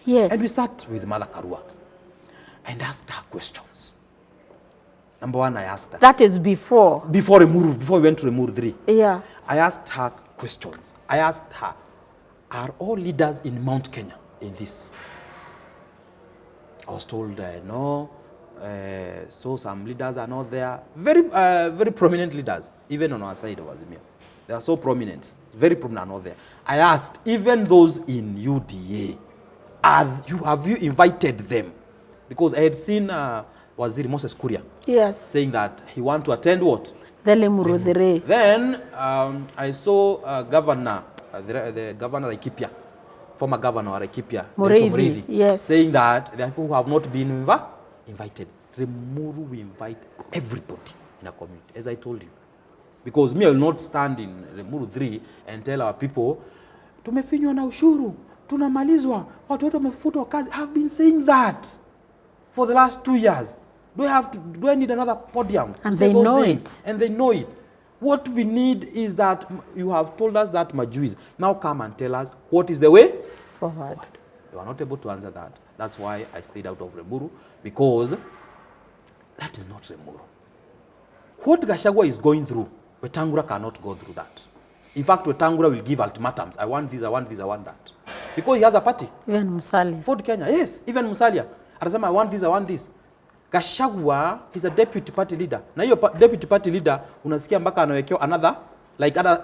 Yes. And we sat with Mother Karua and asked her questions. Number one, I asked her. That is before. Before we went to Limuru 3. Yeah. I asked her questions. I asked her, are all leaders in Mt.Kenya in this? I was told no. So some leaders are not there. Very prominent leaders, even on our side of Azimio. They are so prominent, very prominent, are not there. I asked, even those in UDA, have you invited them? Because I had seen Waziri Moses Kuria saying that he want to attend what? The Limuru 3. Then I saw Governor, the Governor of Laikipia, former Governor of Laikipia, Mureithi, yes, saying that there are people who have not been invited. Limuru, we invite everybody in a community, as I told you. Because me, I will not stand in Limuru 3 and tell our people, tumefinywa na ushuru, tunamalizwa, watu wetu wamefutwa kazi. I've been saying that for the last 2 years. Do I need another podium and to say those those things? It. And they know it. What we need is that you have told us that Majuice. Now come and tell us what is the way forward. You are not able to answer that. That's why I stayed out of Limuru, because that is not Limuru. What Gachagua is going through, Wetangula cannot go through that. In fact, Wetangula will give ultimatums. I want this, I want this, I want that. Because he has a party. Even Musalia. Ford Kenya, yes, even Musalia. Atasema, I want this, I want this. Gachagua is a deputy party leader. Na hiyo deputy party leader, unasikia mpaka anawekewa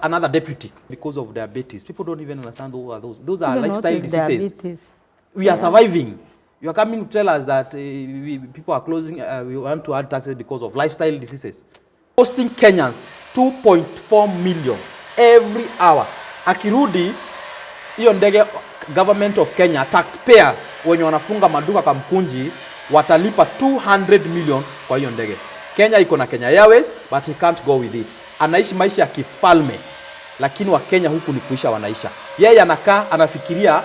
another deputy because of diabetes. People don't even understand who are those. Those are lifestyle diseases. Diabetes. We are surviving. You are coming to tell us that people are closing, we want to add taxes because of lifestyle diseases. Costing Kenyans 2.4 million every hour. Akirudi, hiyo ndege government of Kenya, taxpayers, wenye wanafunga maduka Kamkunji, watalipa 200 million kwa hiyo ndege. Kenya iko na Kenya Airways, but he can't go with it. Anaishi maisha ya kifalme, lakini wa Kenya huku ni kuisha wanaisha. Yeye anakaa, anafikiria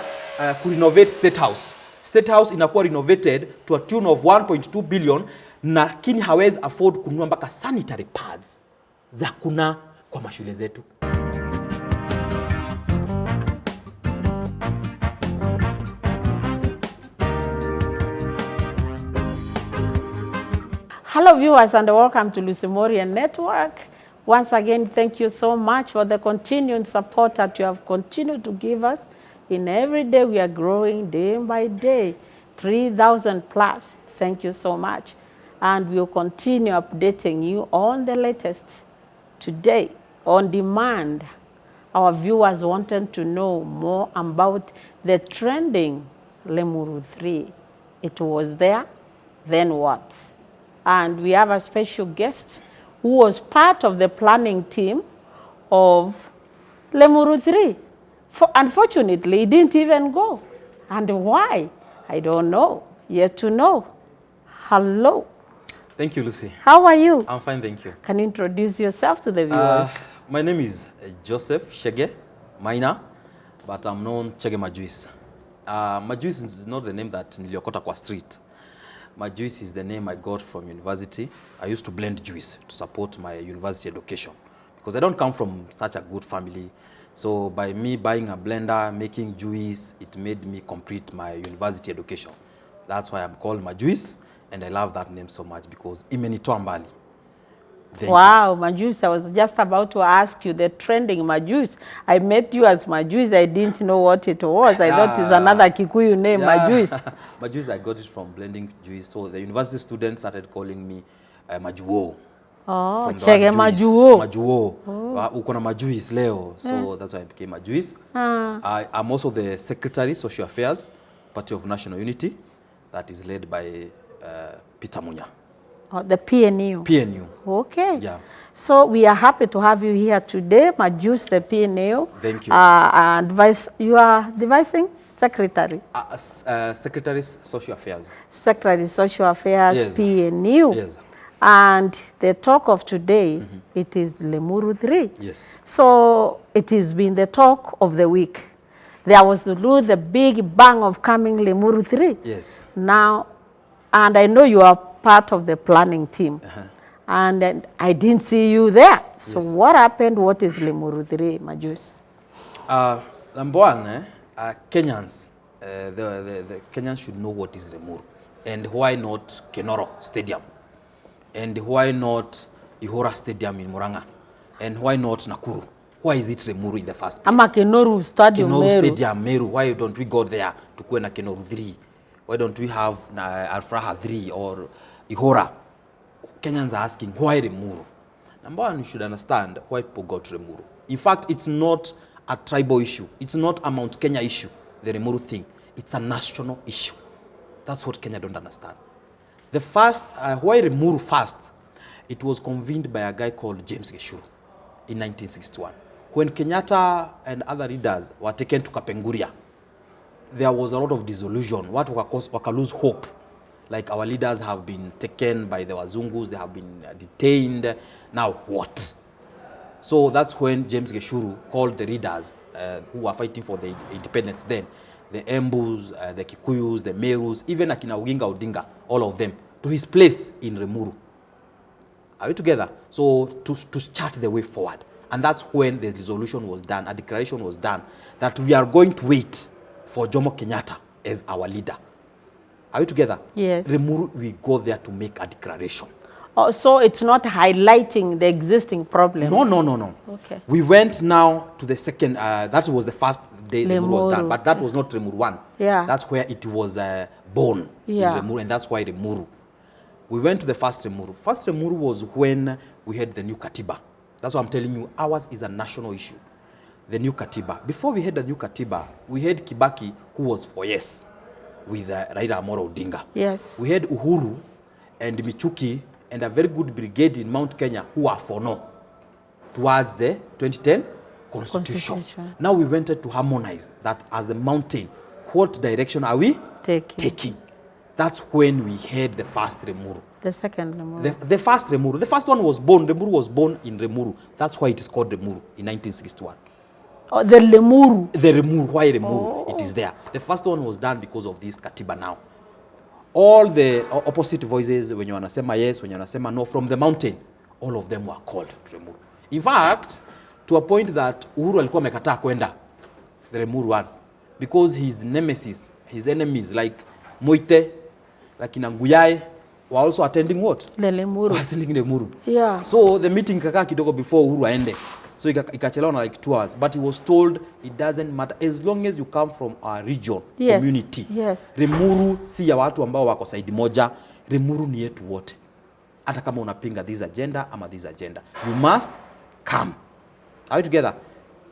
kurenovate State House. State House inakuwa renovated to a tune of 1.2 billion, lakini hawezi afford kununua mpaka sanitary pads za kuna kwa mashule zetu. Hello viewers, and welcome to Lucy Mworia Network. Once again, thank you so much for the continued support that you have continued to give us. In every day we are growing day by day, 3,000 plus. Thank you so much. And we'll continue updating you on the latest. Today, on demand, our viewers wanted to know more about the trending Limuru 3. It was there, then what? And we have a special guest who was part of the planning team of Limuru 3. Unfortunately, he didn't even go. And why? I don't know. Yet to know. Hello. Thank you, Lucy. How are you? I'm fine, thank you. Can you introduce yourself to the viewers? My name is Joseph Chege, minor, but I'm known Chege Majuice. Majuice is not the name that niliokota kwa street. Majuice is the name I got from university. I used to blend juice to support my university education because I don't come from such a good family. So by me buying a blender, making juice, it made me complete my university education. That's why I'm called Majuice, and I love that name so much because imenitoa mbali. Wow, Majuice, I was just about to ask you the trending Majuice. I met you as Majuice. I didn't know what it was. I thought it's another Kikuyu name, Majuice. Majuice, I got it from blending juice. So the university students started calling me Majuo. Oh, Chege Majuo. Majuo. Uko na Majuice leo. So that's why I became Majuice. I'm also the Secretary, Social Affairs, Party of National Unity, that is led by Peter Munya. Oh, the PNU. PNU. Okay. Yeah. So we are happy to have you here today, Majuice, the PNU. Thank you. You are devising secretary. Secretary Social Affairs. Secretary Social Affairs, yes. PNU. Yes. And the talk of today, it is Limuru 3. Yes. So it has been the talk of the week. There was the big bang of coming Limuru 3. Yes. Now, and I know you are part of the planning team. And I didn't see you there. So yes. What happened? What is Limuru 3, Majuice? Number one, Kenyans the Kenyans should know what is Limuru, and why not Kenoro Stadium, and why not Ihora Stadium in Murang'a, and why not Nakuru? Why is it Limuru in the first place? Ama Kenoru Stadium, Kenoru Meru. Stadium, Meru. Why don't we go there to kuwe na Kenoru 3? Why don't we have Alfraha 3 or Ihora? Kenyans are asking, why Limuru? Number one, you should understand why people got Limuru. In fact, it's not a tribal issue. It's not a Mount Kenya issue, the Limuru thing. It's a national issue. That's what Kenya don't understand. The first, why Limuru first? It was convened by a guy called James Geshuru in 1961. When Kenyatta and other leaders were taken to Kapenguria, there was a lot of disillusion. What waka lose hope. Like our leaders have been taken by the Wazungus, they have been detained. Now what? So that's when James Geshuru called the leaders who were fighting for the independence then, the Embus, the Kikuyus, the Merus, even Akina Oginga Odinga, all of them, to his place in Limuru. Are we together? So to chart the way forward. And that's when the resolution was done, a declaration was done, that we are going to wait for Jomo Kenyatta as our leader. Are we together? Yes. Limuru, we go there to make a declaration. Oh, so it's not highlighting the existing problem? No. Okay. We went now to the second, that was the first day Limuru was done, but that was not Limuru 1. Yeah. That's where it was born in Limuru, and that's why Limuru. We went to the first Limuru. First Limuru was when we had the new Katiba. That's what I'm telling you, ours is a national issue. The new Katiba. Before we had the new Katiba, we had Kibaki, who was for yes, with Raila Amolo Odinga. Yes. We had Uhuru and Michuki and a very good brigade in Mount Kenya who are for no towards the 2010 Constitution. Now we wanted to harmonize that as the mountain. What direction are we taking? That's when we had the first Limuru. The second Limuru. The first Limuru. The first one was born. Limuru was born in Limuru. That's why it is called Limuru in 1961. Oh, the Limuru. The Limuru. Why Limuru? Oh. It is there. The first one was done because of this Katiba now. All the opposite voices, when you wanasema yes, when you wanasema no, from the mountain, all of them were called to Limuru. In fact, to a point that Uhuru alikuwa amekataa kwenda the Limuru one because his nemesis, his enemies like Moite, like Inanguyae, were also attending what? The Limuru. Attending the Limuru. Yeah. So the meeting kakaa kidogo before Uhuru aende. So ikachelewa na like 2 hours. But he was told it doesn't matter as long as you come from our region, community. Yes. Limuru si ya watu ambao wako side moja. Limuru ni yetu wote. Hata kama unapinga this agenda ama this agenda. You must come. Are we together?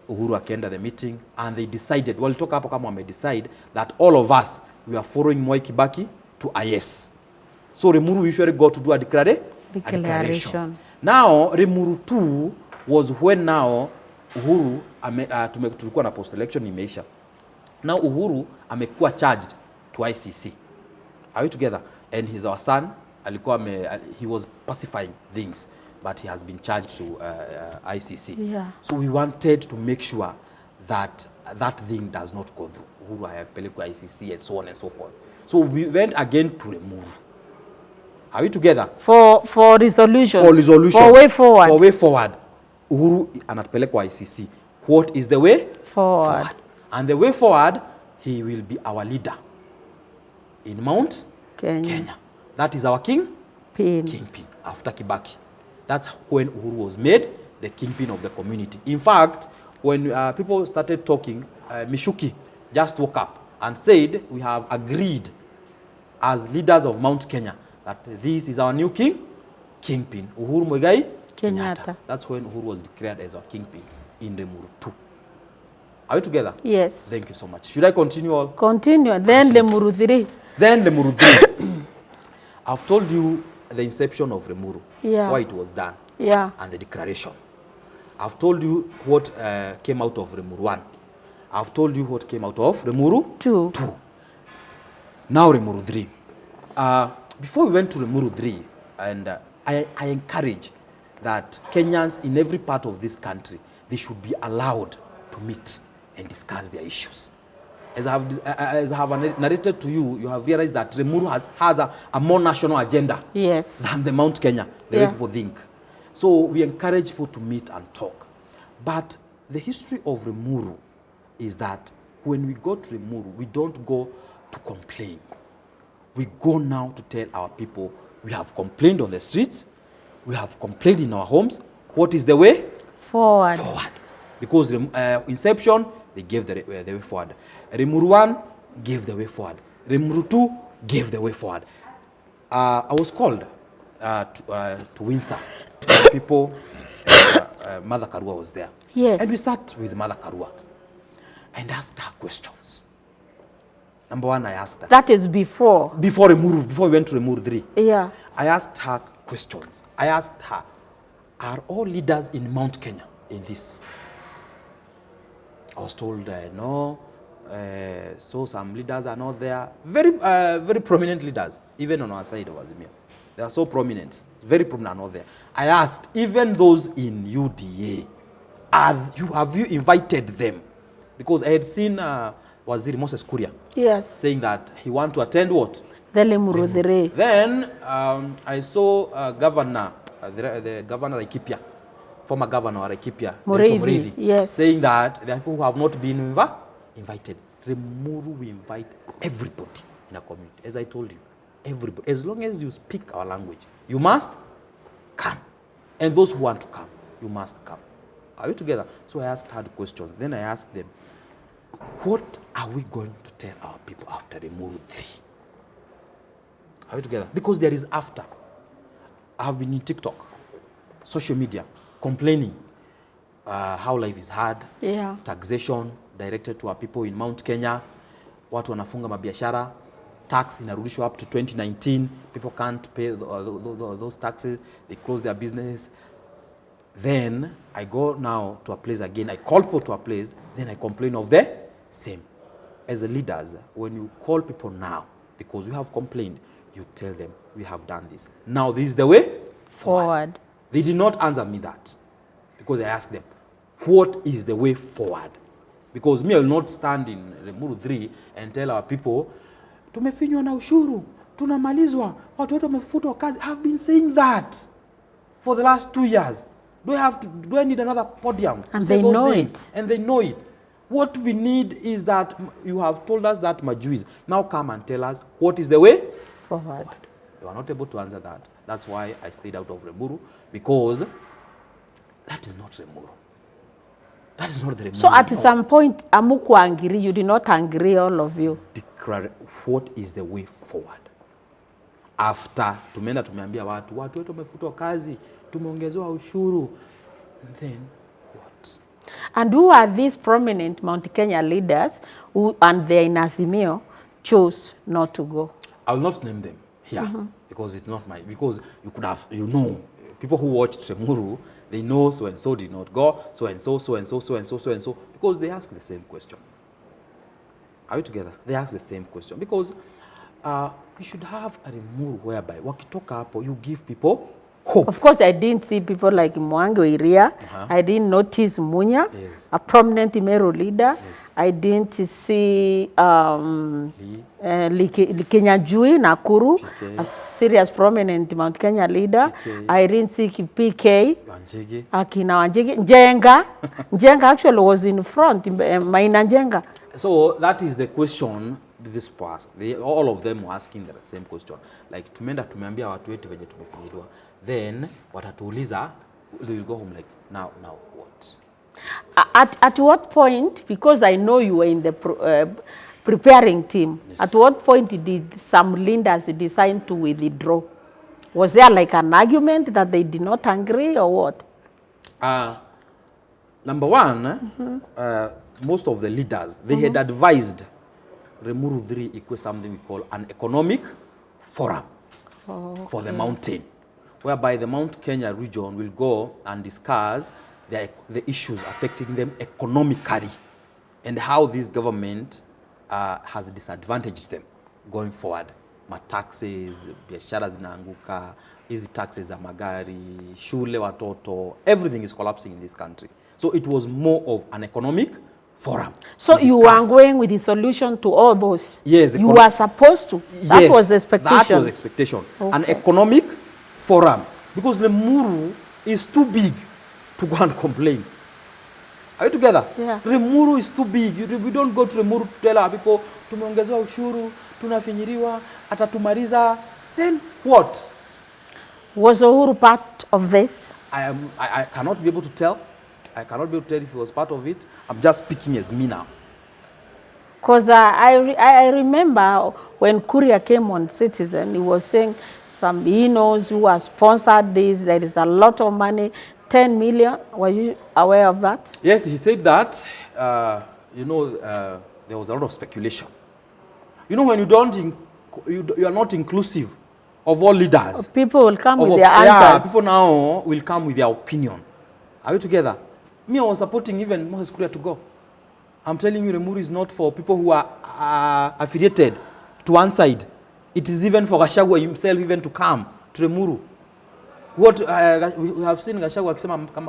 Uhuru akaenda the meeting and they decided, walitoka hapo kama wame decide that all of us, we are following Mwai Kibaki to a yes. So Limuru usually go to do a declaration. Now Limuru 2 was when now Uhuru tulikuwa na post election imeisha. Now Uhuru amekuwa charged to ICC. Are we together? And he's our son. He was pacifying things, but he has been charged to ICC. Yeah. So we wanted to make sure that that thing does not go through. Uhuru hayapelekwa ICC and so on and so forth. So we went again to Limuru. Are we together? For resolution. For resolution. For way forward. For way forward. Uhuru anatupelekwa ICC. What is the way forward? And the way forward, he will be our leader in Mount Kenya. That is our kingpin after Kibaki. That's when Uhuru was made the kingpin of the community. In fact, when people started talking, Mishuki just woke up and said, we have agreed as leaders of Mount Kenya that this is our new kingpin, Uhuru Muigai Kenyatta. That's when Uhuru was declared as our kingpin in Limuru 2. Are we together? Yes. Thank you so much. Should I continue all? Continue. Then Limuru 3. Then Limuru 3. I've told you the inception of Limuru, why it was done, and the declaration. I've told you what came out of Limuru 1. I've told you what came out of Limuru 2. Now Limuru 3. Before we went to Limuru 3, and I encourage that Kenyans in every part of this country, they should be allowed to meet and discuss their issues. As I have narrated to you, you have realized that Limuru has a more national agenda than the Mount Kenya, the way people think. So we encourage people to meet and talk. But the history of Limuru is that when we go to Limuru, we don't go to complain. We go now to tell our people, we have complained on the streets, we have complained in our homes. What is the way? Forward. Forward. Because Inception, they gave the way forward. Limuru 1 gave the way forward. Limuru 2 gave the way forward. I was called to Windsor. Some people, Mother Karua was there. Yes. And we sat with Mother Karua and asked her questions. Number 1, I asked her. That is before. Before we went to Limuru 3. Yeah. I asked her questions. I asked her, are all leaders in Mt.Kenya in this? I was told no. So some leaders are not there. Very prominent leaders, even on our side of Azimio. They are so prominent, very prominent, are not there. I asked, even those in UDA, have you invited them? Because I had seen Waziri Moses Kuria saying that he want to attend what? The Limuru 3. Then I saw Governor, the Governor of Laikipia, former Governor of Laikipia, Mureithi, yes, saying that there are people who have not been invited. Limuru, we invite everybody in a community. As I told you, everybody. As long as you speak our language, you must come. And those who want to come, you must come. Are we together? So I asked her the questions. Then I asked them, what are we going to tell our people after Limuru 3? Are we together? Because there is after. I have been in TikTok, social media, complaining how life is hard, taxation directed to our people in Mt.Kenya, watu wanafunga mabiashara, tax inarudishwa up to 2019, people can't pay those taxes, they close their business. Then I go now to a place again, I call people to a place, then I complain of the same. As the leaders, when you call people now, because we have complained, you tell them, we have done this. Now this is the way forward. They did not answer me that, because I asked them, what is the way forward? Because me, I will not stand in Limuru 3 and tell our people, tumefinywa na ushuru, tunamalizwa, watu wetu wamefutwa kazi. I've been saying that for the last 2 years. Do I need another podium to say those things? And they know it. What we need is that you have told us that Majuice. Now come and tell us what is the way forward. You are not able to answer that. That's why I stayed out of Limuru, because that is not Limuru. That is not the Limuru. So at some point, amuku angry, you did not agree, all of you. Declare what is the way forward. After tumeenda tumeambia watu wetu wamefutwa kazi, tumeongezewa ushuru. And then what? And who are these prominent Mt.Kenya leaders who, and they in Azimio, chose not to go? I will not name them here, because it's not my, because you could have, people who watched Limuru, they know so and so did not go, so and so, so and so, so and so, so and so, because they ask the same question. Are we together? They ask the same question, because we should have a Limuru whereby wakitoka hapo, you give people hope. Of course, I didn't see people like Mwangi. I didn't notice Munya, a prominent Imero leader. I didn't see Kenya Jui Nakuru, a serious prominent Mount Kenya leader. I didn't see PK, Akina Wanjege. Njenga actually was in front, Maina Njenga. So that is the question this past. All of them were asking the same question. Like, tumeambia watu wetu venye tumefinyiliwa. Then, watatuuliza, they will go home like, now what? At what point, because I know you were in the preparing team, at what point did some leaders decide to withdraw? Was there like an argument that they did not agree, or what? Number one, most of the leaders, they had advised Limuru 3 equals something we call an economic forum for the mountain, whereby the Mt.Kenya region will go and discuss the issues affecting them economically and how this government has disadvantaged them going forward. Mataxes, biashara zinaanguka, hizi taxes za magari, shule watoto, everything is collapsing in this country. So it was more of an economic forum. So you were going with the solution to all those? Yes. You were supposed to? That was the expectation? That was expectation. Okay. An economic forum. Because Limuru is too big to go and complain. Are you together? Yeah. Limuru is too big. We don't go to Limuru to tell our people, tumeongezewa ushuru, tunafinyiriwa, atatumaliza. Then what? Was Uhuru part of this? I cannot be able to tell. I cannot be able to tell if he was part of it. I'm just speaking as me now. Because I remember when Kuria came on Citizen, he was saying some he knows who has sponsored this. There is a lot of money, 10 million. Were you aware of that? Yes, he said that. There was a lot of speculation. You know, when you are not inclusive of all leaders. People will come with their answers. Yeah, people now will come with their opinion. Are we together? Me, I was supporting even Moses Kuria to go. I'm telling you, Limuru is not for people who are affiliated to one side. It is even for Gachagua himself even to come to Limuru. What we have seen Gachagua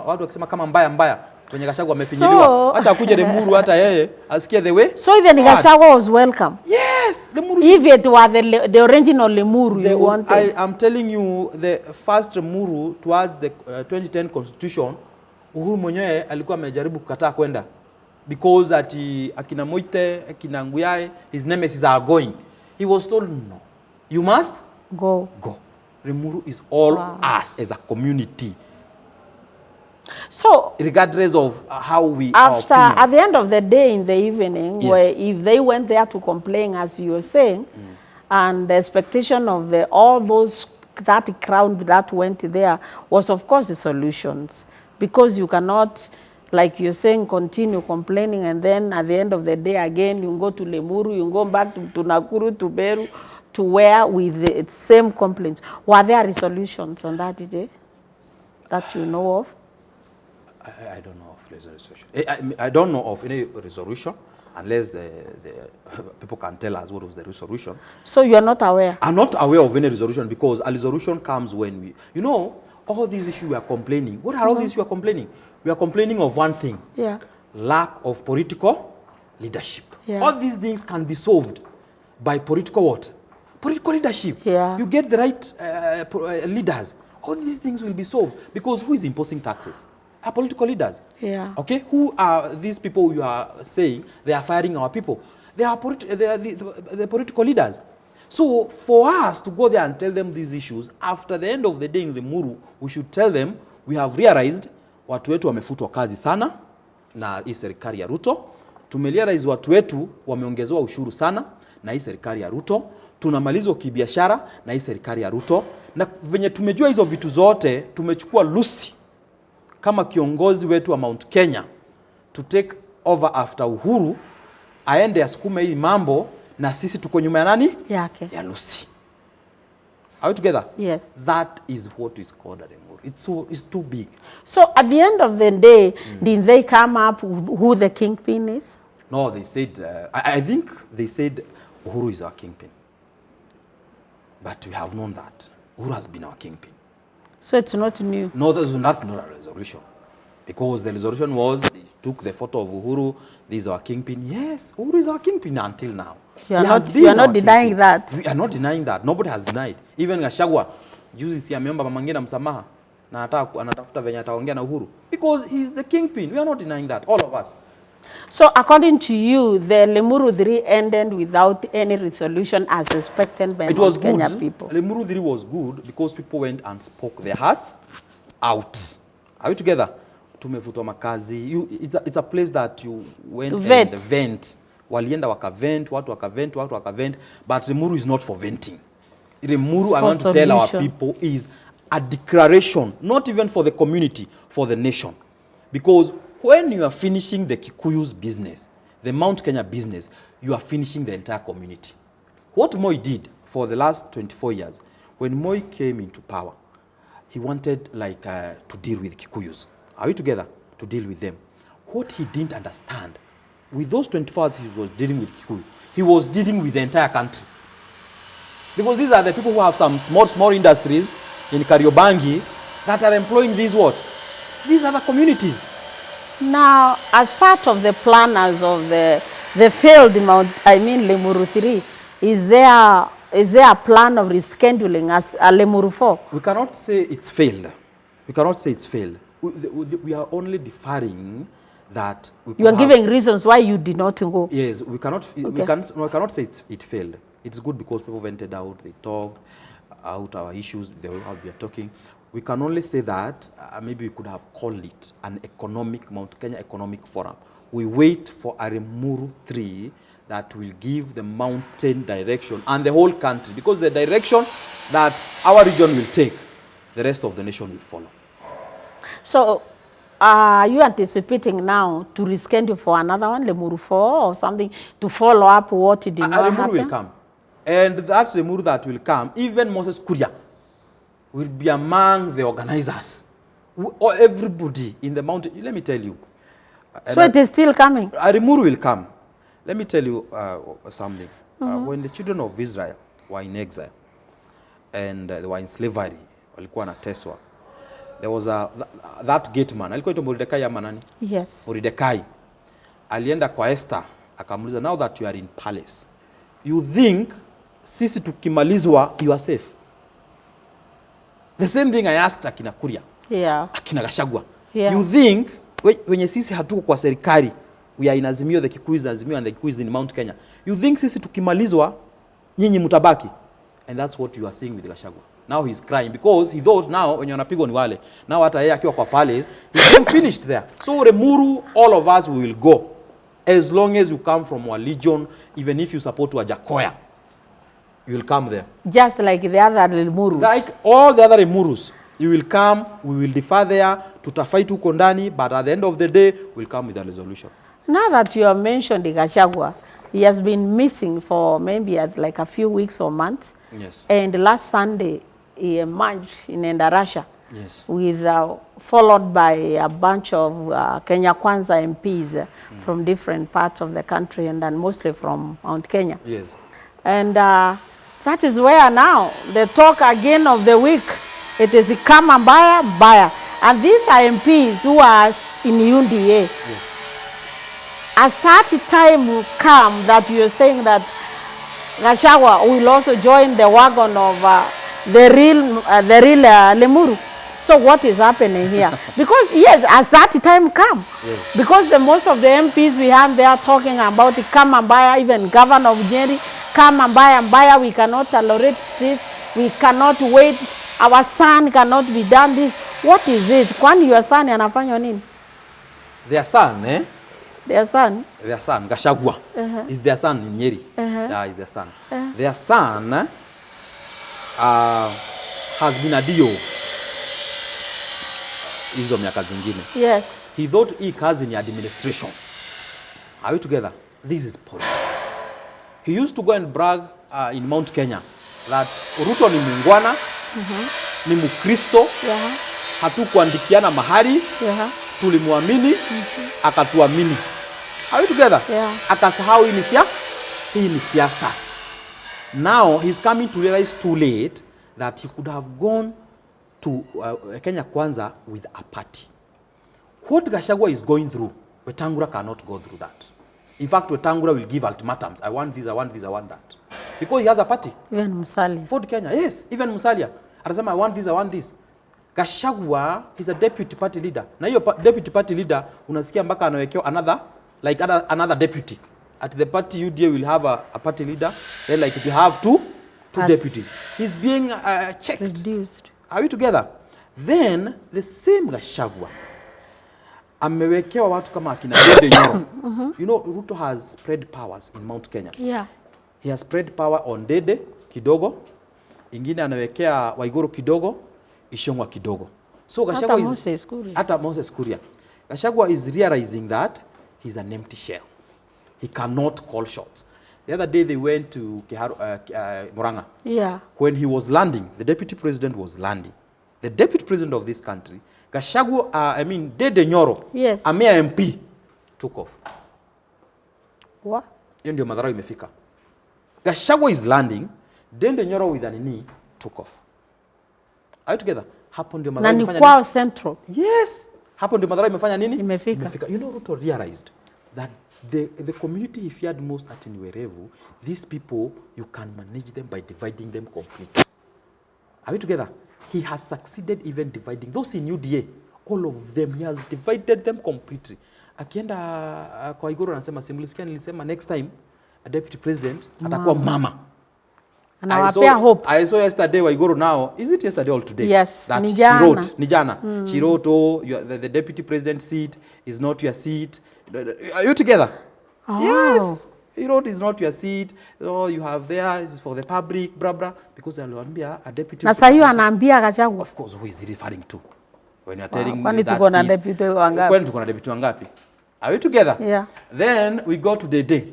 watu wakisema kama mbaya kwenye Gachagua amefinyiliwa. Acha akuje Limuru hata yeye asikie the way. So even Gachagua was welcome. Yes, Limuru. If it was the original Limuru you wanted. I am telling you, the first Limuru towards the 2010 constitution, Uhuru mwenyewe alikuwa amejaribu kukataa kwenda. Because akina Moite, akina Nguyai, his nemesis are going. He was told, no, you must go. Limuru is all us as a community. So, regardless of how we after, at the end of the day in the evening, yes, where if they went there to complain, as you were saying, and the expectation of all those, that crowd that went there was, of course, the solutions. Because you cannot, like you're saying, continue complaining, and then at the end of the day, again, you go to Limuru, you go back to Nakuru, to Beru, to where with the same complaints. Were there resolutions on that day that you know of? I don't know of resolution. I don't know of any resolution unless the people can tell us what was the resolution. So you are not aware? I'm not aware of any resolution, because a resolution comes when we, all these issues we are complaining. What are all these issues we are complaining? We are complaining of one thing. Yeah. Lack of political leadership. Yeah. All these things can be solved by political what? Political leadership. Yeah. You get the right leaders. All these things will be solved, because who is imposing taxes? Are political leaders. Yeah. Okay? Who are these people you are saying they are firing our people? They are the political leaders. So for us to go there and tell them these issues, after the end of the day in Limuru, we should tell them we have realized watu wetu wamefutwa kazi sana na hii serikali ya Ruto. Tumerealize watu wetu wameongezewa ushuru sana na hii serikali ya Ruto. Tunamalizwa kibiashara na hii serikali ya Ruto. Na venye tumejua hizo vitu zote, tumechukua Lucy kama kiongozi wetu wa Mt.Kenya to take over after Uhuru, aende asukume hii mambo, na sisi tuko nyuma ya nani? Yake. Ya Lucy. Are we together? Yes. That is what is called a Limuru. It's too big. So at the end of the day, did they come up with who the kingpin is? No, they said, I think they said Uhuru is our kingpin. But we have known that. Uhuru has been our kingpin. So it's not new? No, that's not a resolution. Because the resolution was, they took the photo of Uhuru, this is our kingpin. Yes, Uhuru is our kingpin until now. You are not denying that. We are not denying that. Nobody has denied. Even Gachagua, juzi si ameomba mama ngine msamaha na anatafuta venye ataongea na Uhuru. Because he is the kingpin. We are not denying that, all of us. So according to you, the Limuru 3 ended without any resolution as expected by Kenya people? Limuru 3 was good because people went and spoke their hearts out. Are we together? Tumefutwa makazi. It's a place that you went and vent. Walienda wakavent, watu wakavent, but Limuru is not for venting. Limuru, I want to tell our people, is a declaration, not even for the community, for the nation. Because when you are finishing the Kikuyu's business, the Mt.Kenya business, you are finishing the entire community. What Moi did for the last 24 years, when Moi came into power, he wanted to deal with Kikuyus. Are we together? To deal with them. What he didn't understand, with those 24 years he was dealing with Kikuyu, he was dealing with the entire country. Because these are the people who have some small industries in Kariobangi that are employing these what? These other communities. Now, as part of the planners of the failed Limuru 3, is there a plan of rescheduling as a Limuru 4? We cannot say it's failed. We cannot say it's failed. We are only deferring that we You are could have- giving reasons why you did not go. Yes, we cannot. Okay. We cannot say it failed. It's good because people vented out. They talked out our issues. They will be talking. We can only say that maybe we could have called it an economic Mt.Kenya economic forum. We wait for a Limuru 3 that will give the mountain direction and the whole country, because the direction that our region will take, the rest of the nation will follow. So, are you anticipating now to reschedule for another one, Limuru 4 or something, to follow up what did not Limuru happen? will come. And that Limuru that will come, even Moses Kuria will be among the organizers. Or everybody in the mountain. Let me tell you. So it is still coming? Limuru will come. Let me tell you something. When the children of Israel were in exile and they were in slavery, walikuwa wanateswa, there was that gate man. Alikuwa ito Mordecai ama nani? Yes. Mordecai. Alienda kwa Esther, akamuliza, now that you are in palace, you think sisi tukimalizwa you are safe? The same thing I asked akina Kuria. Yeah. Akina Gachagua. Yeah. You think wenye sisi hatuko kwa serikali, we are in Azimio, the Kikuyu Azimio and the Kikuyu in Mount Kenya. You think sisi tukimalizwa nyinyi mutabaki? And that's what you are seeing with Gachagua. Now he's crying because he thought now when wanapigwa ni wale. Now hata yeye akiwa kwa palace, he's being finished there. So Limuru, all of us will go. As long as you come from our legion, even if you support Wajakoya, you will come there. Just like the other Limuru. Like all the other Limurus, you will come, we will defer there, tutafaitu huko ndani, but at the end of the day, we'll come with a resolution. Now that you have mentioned Gachagua, he has been missing for maybe like a few weeks or months. Yes. And last Sunday, he emerged in Endarasha. Yes. With followed by a bunch of Kenya Kwanza MPs from different parts of the country and then mostly from Mount Kenya. Yes. And that is where now the talk again of the week, it is Kama Mbaya Mbaya. And these are MPs who are in UNDA. Yes. As such time will come that you are saying that Gachagua will also join the wagon of the real Limuru. So what is happening here? Because yes, as that time come, yes. Because the most of the MPs we have, they are talking about the Kama Mbaya, even Governor of Nyeri, Kama Mbaya Mbaya, we cannot tolerate this, we cannot wait, our son cannot be done this. What is it? Kwani your son anafanya nini? Their son, eh? Their son? Their son, Gachagua, is their son in Nyeri. Yeah, is their son. Their son has been a DO. Hizo miaka zingine. Yes. He thought he was in administration. Are we together? This is politics. He used to go and brag in Mount Kenya that Ruto ni mungwana, ni Mkristo, hatukuandikiana mahali, tulimuamini, akatuamini. Are we together? Yeah. Akasahau hii ni siasa. Now he's coming to realize too late that he could have gone to Kenya Kwanza with a party. What Gachagua is going through, Wetangula cannot go through that. In fact, Wetangula will give ultimatums. I want this, I want this, I want that. Because he has a party. Even Musalia. Ford Kenya, yes, even Musalia. Atasema, I want this, I want this. Gachagua is a deputy party leader. Na hiyo deputy party leader, unasikia mpaka anawekewa another deputy. At the party UDA will have a party leader. Then like if you have two deputies. He's being checked. Reduced. Are we together? Then the same Gachagua amewekewa watu kama akina Dede Nyoro. You know, Ruto has spread powers in Mount Kenya. Yeah. He has spread power on Dede kidogo, ingine anawekea Waiguru kidogo, Ishongwa kidogo. So Gachagua hata Moses Kuria. Gachagua is realizing that he's an empty shell. He cannot call shots. The other day they went to Murang'a. Yeah. When he was landing, the deputy president was landing. The deputy president of this country, Gachagua, Dede Nyoro, yes. a mere MP, took off. What? Hiyo ndio madhara imefika. Gachagua is landing, Dede Nyoro with an knee took off. Are you together? Hapo ndio madhara imefanya nini? Central. Yes. Hapo ndio madhara imefanya nini? Imefika. You know, Ruto realized that the community he feared most at Nwerevu, these people, you can manage them by dividing them completely. Are we together? He has succeeded even dividing. Those in UDA, all of them, he has divided them completely. akienda kwa Igoro anasema simulisikia nilisema next time a deputy president atakuwa mama. Anawapea hope. I saw yesterday Waigoro now. Is it yesterday or today? Yes. That Nijana. she wrote. Nijana. She wrote, oh, the deputy president seat is not your seat. Are you together? Oh. Yes. He wrote, it's not your seat. Oh, you have there. It's for the public. Blah, blah. Because aliambia a deputy. Na sasa hiyo anaambia Gachagua. Of course, who is he referring to? When you're telling me Kwani that tuko na seat. deputy wangapi? Kwani tuko na deputy wangapi? Are we together? Yeah. Then we go to the day.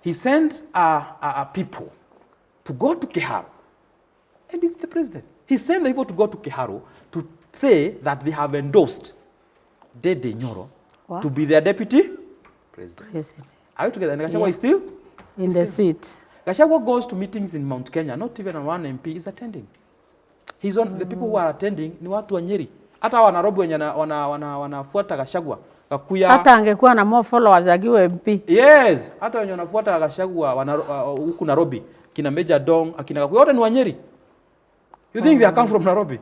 He sent people to go to Kiharu. And it's the president. He sent the people to go to Kiharu to say that they have endorsed Dede Nyoro to be their deputy president. Are you together? And Gachagua is still? In the seat. Gachagua goes to meetings in Mount Kenya. Not even one MP is attending. He's on the people who are attending ni watu wa Nyeri. Hata wa Nairobi wenye wanafuata Gachagua. Kakuya. Hata angekuwa na more followers agiwe MP. Yes. Hata wenye wanafuata Gachagua huku Nairobi. Kina Major Dong, akina Kakuya. Wote ni wa Nyeri. You think they come from Nairobi?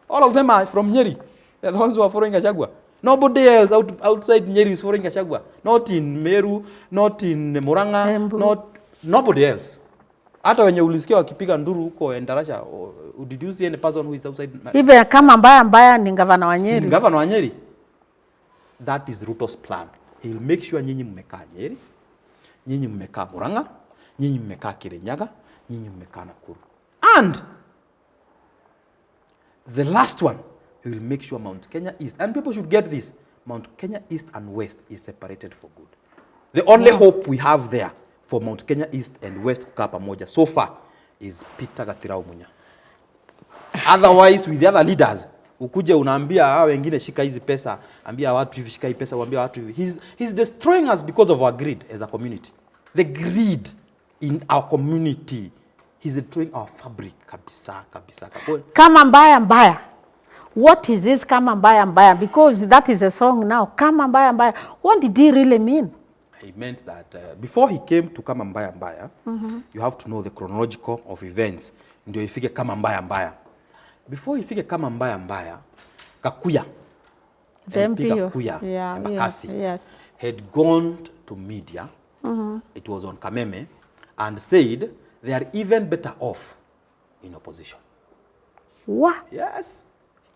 All of them are from Nyeri. They're the ones who are following Gachagua. Nobody else outside Nyeri is following Gachagua. Not in Meru, not in Murang'a, nobody else. Hata wenye ulisikia wakipiga nduru huko Endarasha, did you see any person who is outside? Hivi kama mbaya ni gavana wa Nyeri. Si gavana wa Nyeri. That is Ruto's plan. He'll make sure nyinyi mmekaa Nyeri, nyinyi mmekaa Murang'a, nyinyi mmekaa Kirinyaga, nyinyi mmekaa Nakuru. And the last one, he will make sure Mount Kenya East, and people should get this, Mount Kenya East and West is separated for good. The only hope we have there for Mount Kenya East and West kukaa pamoja so far is Peter Gatirau Munya. Otherwise, with the other leaders, ukuje unaambia hao wengine shika hizi pesa, ambia watu hivi shika hii pesa, waambia watu hivi. He's destroying us because of our greed as a community. The greed in our community. He's destroying our fabric kabisa. Kama mbaya. What is this kama mbaya? Because that is a song now. Kama mbaya. What did he really mean? He meant that before he came to kama mbaya, you have to know the chronological of events. Ndio ifike kama mbaya. Before ifike kama mbaya, Kakuya, MP Kakuya, Embakasi, had gone to media. It was on Kameme, and said they are even better off in opposition. What? Yes.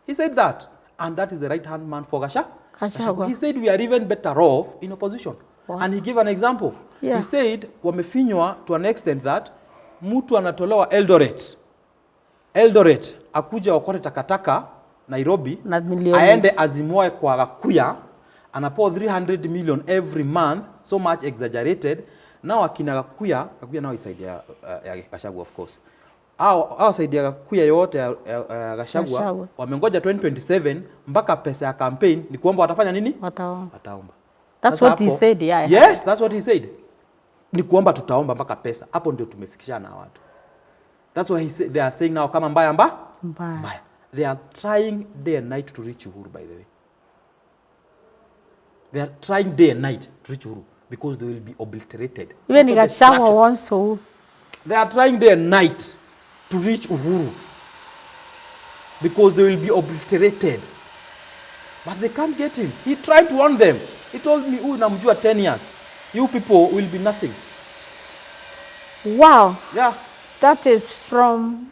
He said that. And that is the right-hand man for Gachagua. He said we are even better off in opposition. Wow. And he gave an example. Yeah. He said, wamefinywa to an extent that mtu anatolewa Eldoret akuja wakote takataka Nairobi, aende azimoe kwa Gakuya, anapewa 300 million every month, so much exaggerated. Now akina Gakuya now is side ya Gachagua, of course. Au side ya Gakuya yote ya Gachagua wamengoja 2027 mpaka pesa ya campaign ni kuomba watafanya nini? Wataomba. That's what he said, yeah. Yes, that's what he said. Ni kuomba tutaomba mpaka pesa. Hapo ndio tumefikishana na watu. That's why they are saying now kama mbaya. They are trying day and night to reach Uhuru, by the way. They are trying day and night to reach Uhuru because they will be obliterated. Even Gachagua wants to. They are trying day and night to reach Uhuru because they will be obliterated. But they can't get him. He tried to warn them. He told me, namjua 10 years. You people will be nothing. Wow. Yeah. That is from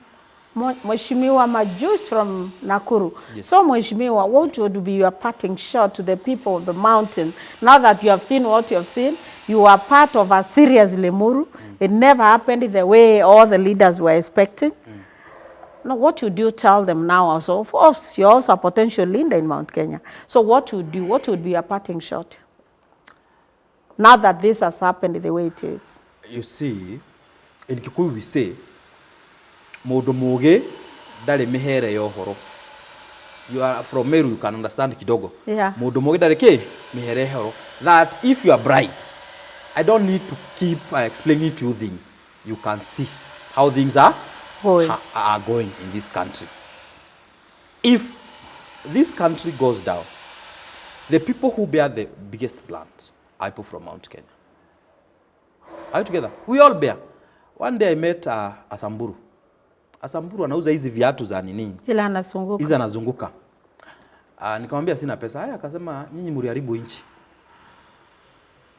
Mheshimiwa Majuice from Nakuru. Yes. So Mheshimiwa, what would be your parting shot to the people of the mountain? Now that you have seen what you have seen, you are part of a serious Limuru. It never happened the way all the leaders were expecting. Now, what would you tell them now also? Of course, you're also a potential leader in Mount Kenya. So what would you, what would be your parting shot? Now that this has happened the way it is. You see, in Kikuyu we say, Modo moge dale mehere yohoro. You are from Meru, you can understand kidogo. Yeah. Modo moge dale ke mehere horo. That if you are bright, I don't need to keep explaining to you things. You can see how things are going in this country. If this country goes down, the people who bear the biggest blunt are people from Mount Kenya. Are you together? We all bear. One day I met Asamburu. Asamburu anauza hizi viatu za nini? Kila anazunguka. Hizi anazunguka. Nikamwambia sina pesa. Haya akasema nyinyi mliharibu nchi.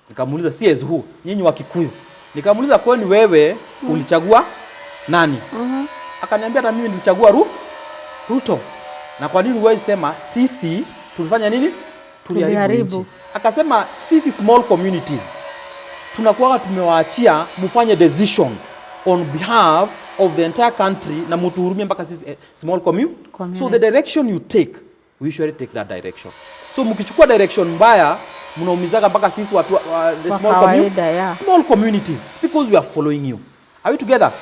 Nikamuuliza CS who? Nyinyi wa Kikuyu. Nikamuuliza kwani wewe ulichagua nani? Akaniambia hata mimi nilichagua Ruto. Na kwa nini wewe sema sisi tulifanya nini? Tuliharibu. Akasema sisi small communities tunakuwa tumewaachia mfanye decision on behalf of the entire country na mtuhurumie mpaka sisi small community. So the direction you take, we should take that direction. So mkichukua direction mbaya mnaumizaga mpaka sisi watu the small communities because we are following you. Are we together?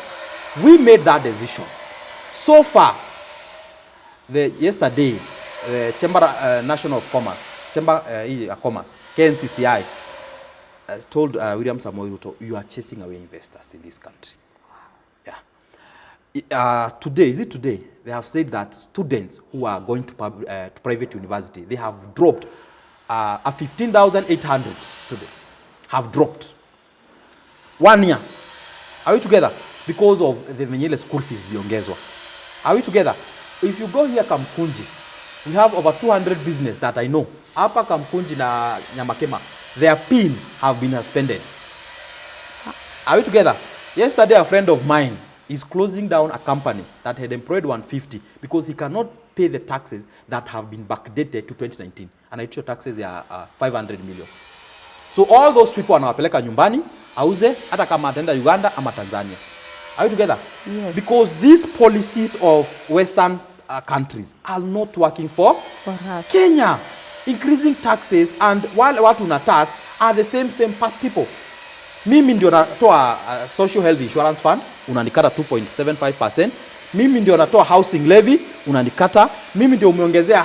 We made that decision. So far, yesterday, the Chamber National of Commerce, Commerce, KNCCI, told William Samoei Ruto, you are chasing away investors in this country. Yeah. Today, is it today? They have said that students who are going to private university, they have dropped. 15,800 students have dropped. 1 year. Are we together? Because of the Menyele school fees ziongezwa. Are we together? If you go here Kamkunji, we have over 200 business that I know. Hapa Kamkunji na Nyamakema, their PIN have been suspended. Are we together? Yesterday a friend of mine is closing down a company that had employed 150 because he cannot pay the taxes that have been backdated to 2019. And I taxes are 500 million. So all those people wanawapeleka nyumbani, auze, hata kama atenda Uganda ama Tanzania. Are you together? Yes. Because these policies of Western countries are not working for Kenya. Increasing taxes and while watu una tax are the same people. Mimi ndio natoa social health insurance fund, unanikata 2.75%. Mimi ndio natoa housing levy, unanikata. Mimi ndio umeongezea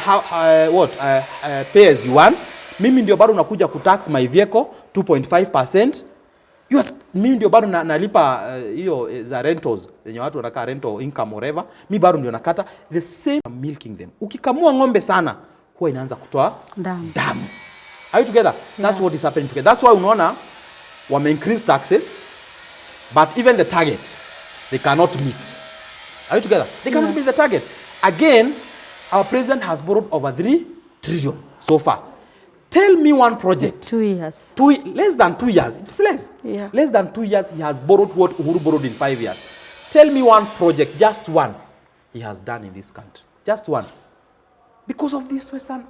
pay as you want. Mimi ndio bado unakuja kutax my vehicle 2.5%. Mimi ndio bado nalipa hiyo za rentals zenye watu wanakaa rental income whatever. Mimi bado ndio nakata the same milking them. Ukikamua ng'ombe sana huwa inaanza kutoa damu. Are you together? That's what is happening together. That's why unaona wame increase taxes but even the target they cannot meet. Are you together? They cannot meet the target. Again, our president has borrowed over 3 trillion so far. Tell me one project. 2 years. Less than 2 years. It's less. Yeah. Less than 2 years he has borrowed what Uhuru borrowed in 5 years. Tell me one project, just one, he has done in this country. Just one. Because of this Western,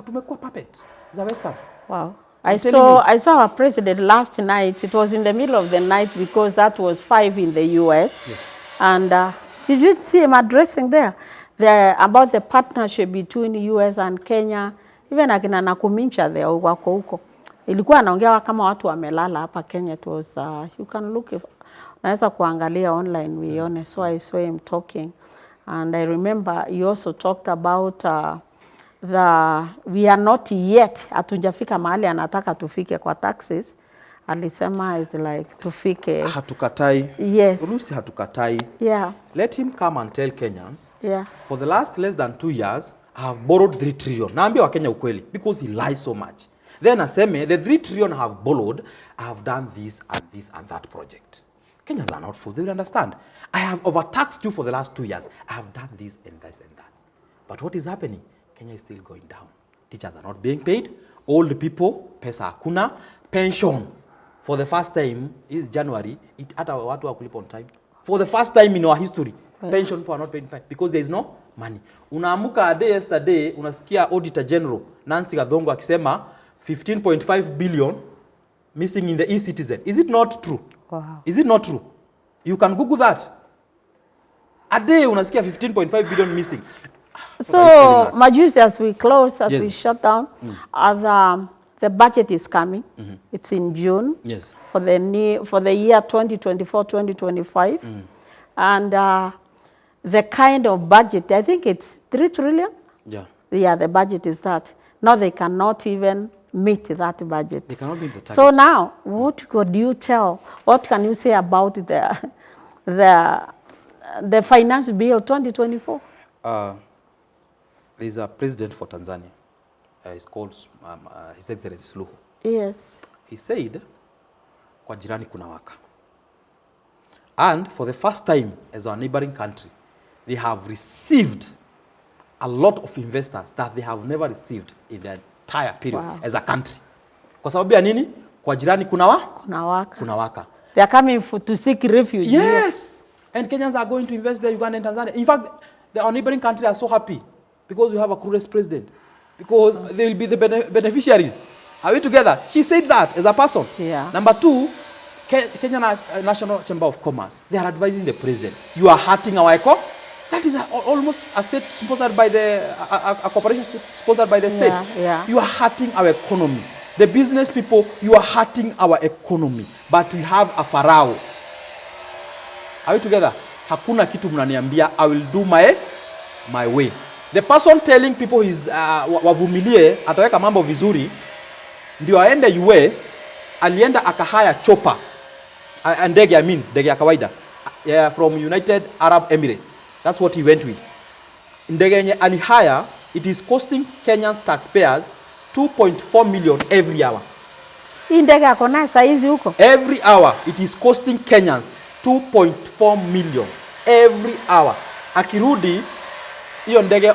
tumekuwa puppet. The Western. Wow. I saw our president last night. It was in the middle of the night because that was 5 in the US. Yes. And did you see him addressing there? About the partnership between US and Kenya. Even akina Nakumincha there wako huko. Ilikuwa anaongea kama watu wamelala hapa Kenya. It was you can look if naweza kuangalia online wione. So I saw him talking and I remember he also talked about we are not yet hatujafika mahali anataka tufike kwa taxes. Alisema is like tufike. Hatukatai. Yes. Lucy hatukatai. Yeah. Let him come and tell Kenyans. Yeah. For the last less than 2 years I have borrowed 3 trillion. Naambia wa Kenya ukweli because he lies so much. Then aseme the 3 trillion I have borrowed, I have done this and this and that project. Kenyans are not fools. They will understand. I have overtaxed you for the last 2 years. I have done this and this and that. But what is happening? Kenya is still going down. Teachers are not being paid. Old people, pesa hakuna. Pension. For the first time, is January, hata watu wakulipa on time. For the first time in our history, pension people are not paid because there is no money. Unaamuka a day yesterday, unasikia Auditor General Nancy Gathongo akisema 15.5 billion missing in the e-citizen. Is it not true? Wow. Is it not true? You can Google that. A day unasikia 15.5 billion missing. So, Majuice, as we close, as we shut down, the budget is coming. It's in June. Yes. For the year 2024-2025. And the kind of budget, I think it's 3 trillion. Yeah. Yeah, the budget is that. Now they cannot even meet that budget. They cannot meet the target. So now, what could you tell? What can you say about the finance bill 2024? There's a president for Tanzania. It's called His Excellency Suluhu. Yes. He said, kwa jirani kuna waka. And for the first time as our neighboring country, they have received a lot of investors that they have never received in their entire period as a country. Kwa sababu ya nini? Kwa jirani kuna waka. They are coming to seek refuge. Yes. And Kenyans are going to invest there, Uganda and Tanzania. In fact, our neighboring countries are so happy because we have a clueless president. Because they will be the beneficiaries. Are we together? She said that as a person. Yeah. Number two, Kenya National Chamber of Commerce, they are advising the president. You are hurting our economy. That is almost a state sponsored by a corporation sponsored by the state. Yeah. You are hurting our economy. The business people, you are hurting our economy. But we have a Pharaoh. Are we together? Hakuna kitu mnaniambia, I will do my way. The person telling people is wavumilie, ataweka mambo vizuri, ndio aende US, alienda akahaya chopper. Ndege ya kawaida. From United Arab Emirates. That's what he went with. Ndege yenye alihaya, it is costing Kenyan taxpayers 2.4 million every hour. Hii ndege yako na saizi huko? Every hour it is costing Kenyans 2.4 million every hour. Akirudi hiyo ndege,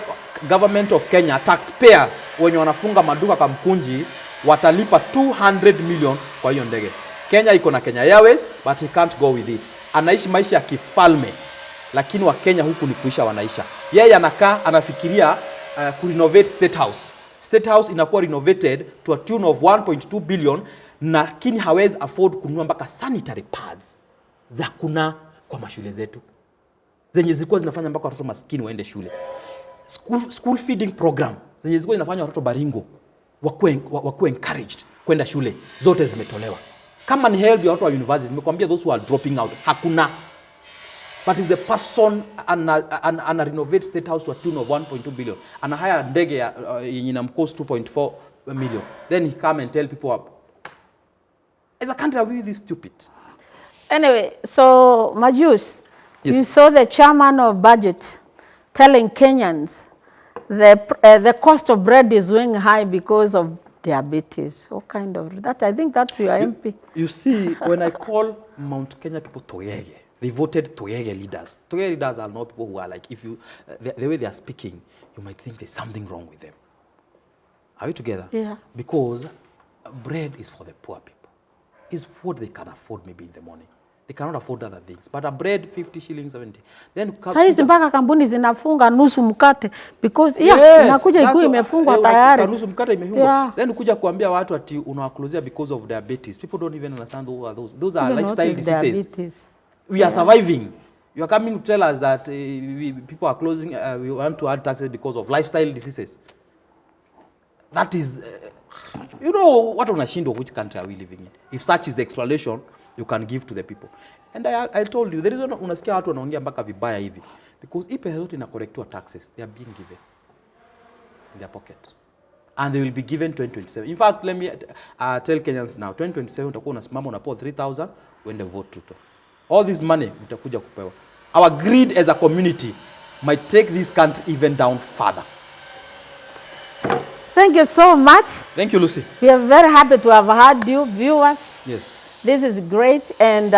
government of Kenya, taxpayers wenye wanafunga maduka Kamkunji watalipa 200 million kwa hiyo ndege. Kenya iko na Kenya Airways, but he can't go with it. Anaishi maisha ya kifalme, lakini wa Kenya huku ni kuisha wanaisha. Yeye anakaa anafikiria kurenovate State House. State House inakuwa renovated to a tune of 1.2 billion, lakini hawezi afford kununua mpaka sanitary pads za kuna kwa mashule zetu, zenye zilikuwa zinafanya mpaka watoto maskini waende shule. School feeding program zenye zilikuwa zinafanya watoto Baringo wakuwe encouraged kwenda shule, zote zimetolewa. Kama ni help ya watu wa university, nimekwambia those who are dropping out, hakuna. But is the person ana renovate State House to a tune of 1.2 billion. Ana hire ndege yenye inamcost 2.4 million. Then he come and tell people, as a country, are we this stupid? Anyway, so Majuice, yes. You saw the chairman of budget telling Kenyans the cost of bread is going high because of diabetes. What kind of that? I think that's your MP. You see, when I call Mt.Kenya people Chege, they voted Chege leaders. Chege leaders are not people who are like, if you, the way they are speaking, you might think there's something wrong with them. Are we together? Yeah. Because bread is for the poor people. It's what they can afford maybe in the morning. They cannot afford other things. But a bread, 50 shillings, 70. Then saizi mpaka kampuni zinafunga nusu mkate because inakuja ikuwa imefungwa tayari. Nusu mkate imefungwa. Then ukuja kuambia watu ati unawaklozia because of diabetes. People don't even understand who are those. Those are lifestyle diseases. Diabetes. We are surviving. You are coming to tell us that people are closing, we want to add taxes because of lifestyle diseases. That is, you know, what unashindo, which country are we living in? If such is the explanation you can give to the people. And I told you, there is no unasikia watu wanaongea mpaka vibaya hivi. Because hii pesa yote inacorrectiwa taxes, they are being given in their pocket. And they will be given 2027. In fact, let me tell Kenyans now, 2027 utakuwa unasimama unapewa 3,000 when they vote Ruto. All this money utakuja kupewa. Our greed as a community might take this country even down further. Thank you so much. Thank you, Lucy. We are very happy to have had you, viewers. Yes. This is great, and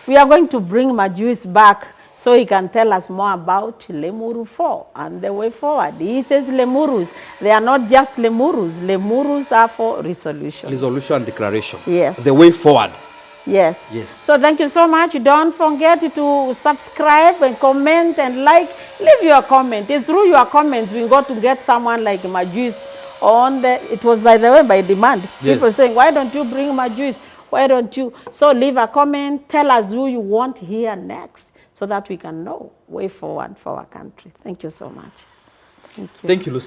we are going to bring Majuice back so he can tell us more about Limuru 4 and the way forward. He says Limurus, they are not just Limurus. Limurus are for resolution. Resolution and declaration. Yes. The way forward. Yes. Yes. So thank you so much. Don't forget to subscribe and comment and like. Leave your comment. It's through your comments we got to get someone like Majuice on the, it was by the way by demand. Yes. People saying, why don't you bring Majuice? Why don't you? So leave a comment. Tell us who you want here next so that we can know way forward for our country. Thank you so much. Thank you. Thank you, Lucy.